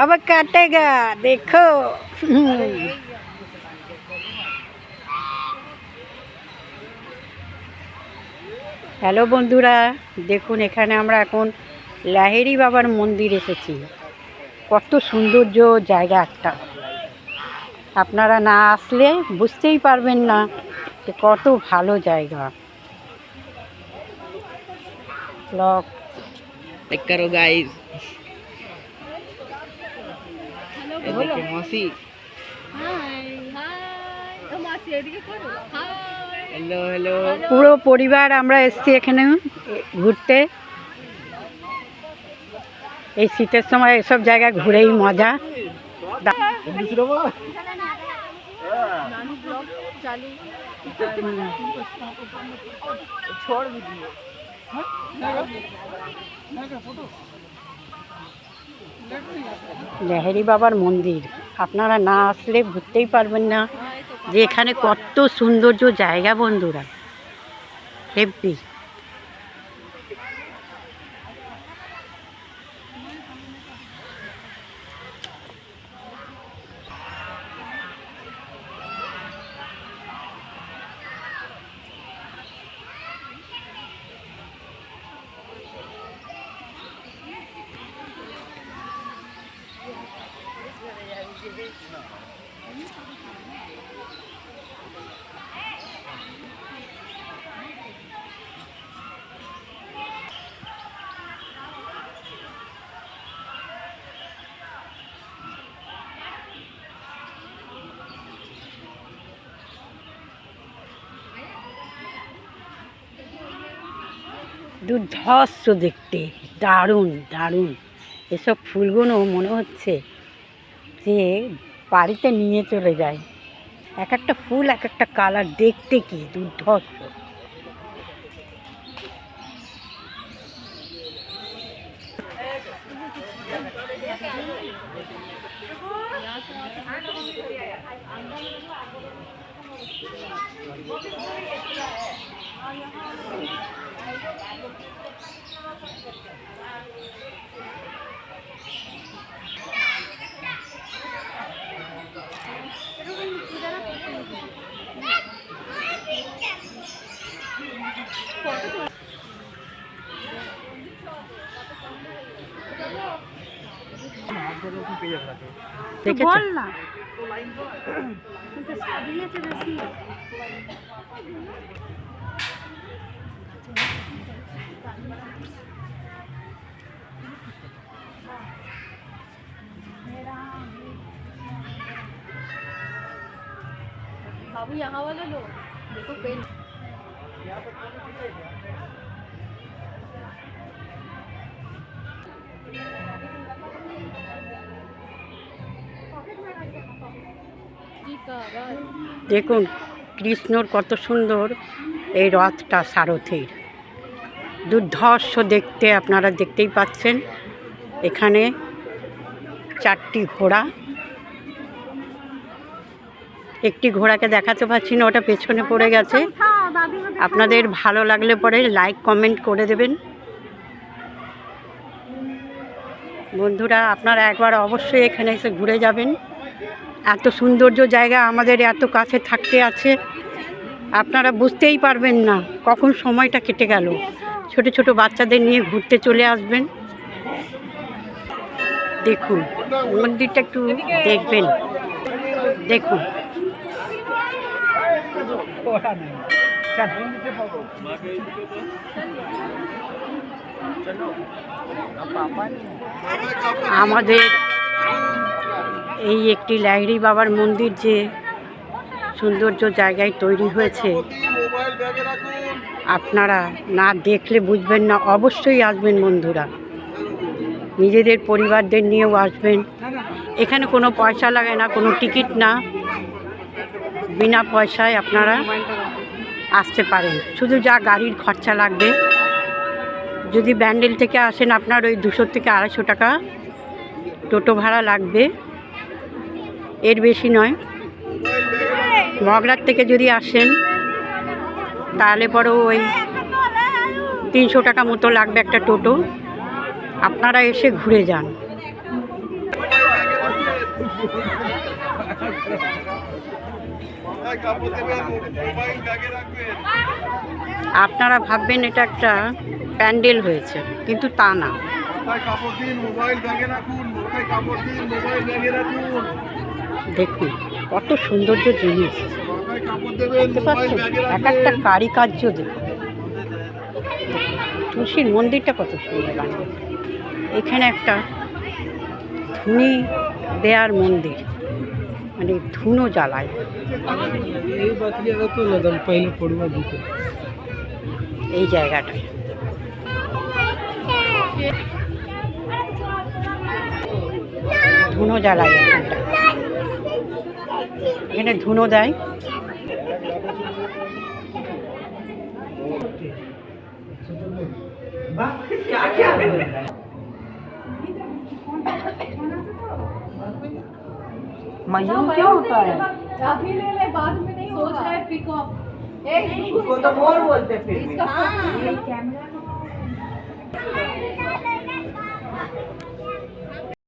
अब काटेगा देखो। হ্যালো বন্ধুরা, দেখুন এখানে আমরা এখন লাহিড়ী বাবার মন্দির এসেছি। কত সৌন্দর্য জায়গা একটা, আপনারা না আসলে বুঝতেই পারবেন না যে কত ভালো জায়গা। ব্লগ लाइक करो गाइस। हेलो मौसी। हाय हाय तो मौसी এদিকে করো। Hi hello hello. পুরো পরিবার আমরা এসেছি এখানে ঘুরতে। এই শীতের সময় এসব জায়গা ঘুরেই মজা। नानू ब्लॉग चालू छोड़ दीजिए। লাহিড়ী বাবার মন্দির আপনারা না আসলে ঘুরতেই পারবেন না যে এখানে কত সৌন্দর্য জায়গা বন্ধুরা, হেব্বি। দুর্ধর্ষ দেখতে, দারুণ দারুণ। এসব ফুলগুলো মনে হচ্ছে যে বাড়িতে নিয়ে চলে যায়। এক একটা ফুল এক একটা কালার, দেখতে কি দুর্ধর্ষ। বল না बाबू यहाँ वाला लो, देखो पेन দেখুন কৃষ্ণর কত সুন্দর এই রথটা, সারথীর দুর্ধর্ষ দেখতে। আপনারা দেখতেই পাচ্ছেন এখানে 4টি ঘোড়া। একটি ঘোড়াকে দেখাতে পাচ্ছি না, ওটা পেছনে পড়ে গেছে। আপনাদের ভালো লাগলে পরে লাইক কমেন্ট করে দেবেন বন্ধুরা। আপনারা একবার অবশ্যই এখানে এসে ঘুরে যাবেন। এত সৌন্দর্য জায়গা আমাদের এত কাছে থাকতে আছে, আপনারা বুঝতেই পারবেন না কখন সময়টা কেটে গেল। ছোট ছোট বাচ্চাদের নিয়ে ঘুরতে চলে আসবেন। দেখুন মন্দিরটা একটু দেখবেন, দেখুন। আমাদের এই একটি লাহিড়ী বাবার মন্দির যে সৌন্দর্য জায়গায় তৈরি হয়েছে, আপনারা না দেখলে বুঝবেন না, অবশ্যই আসবেন বন্ধুরা, নিজেদের পরিবারদের নিয়েও আসবেন। এখানে কোনো পয়সা লাগে না, কোনো টিকিট না, বিনা পয়সায় আপনারা আসতে পারেন। শুধু যা গাড়ির খরচা লাগবে, যদি ব্যান্ডেল থেকে আসেন আপনার ওই 200 থেকে 250 টাকা টোটো ভাড়া লাগবে, এর বেশি নয়। মগরার থেকে যদি আসেন তাহলে পরেও ওই 300 টাকা মতো লাগবে একটা টোটো। আপনারা এসে ঘুরে যান। আপনারা ভাববেন এটা একটা প্যান্ডেল হয়েছে, কিন্তু তা না। দেখুন কত সৌন্দর্য জিনিস দেখতে পাচ্ছেন, এক একটা কারিকার্য দেখুন। তুলসীর মন্দিরটা কত সুন্দর লাগে। এখানে একটা ধুনি দেয়ার মন্দির, মানে ধুনো জ্বালায়। এই জায়গাটায় ধুনো জ্বালায়, এখানটা এখানে ধুনো দেয়। मयूर क्या होता है? अभी ले ले, बाद में नहीं सोच रहा है पिकअप। उसको तो मोर बोलते फिर भी। इसका कैमरा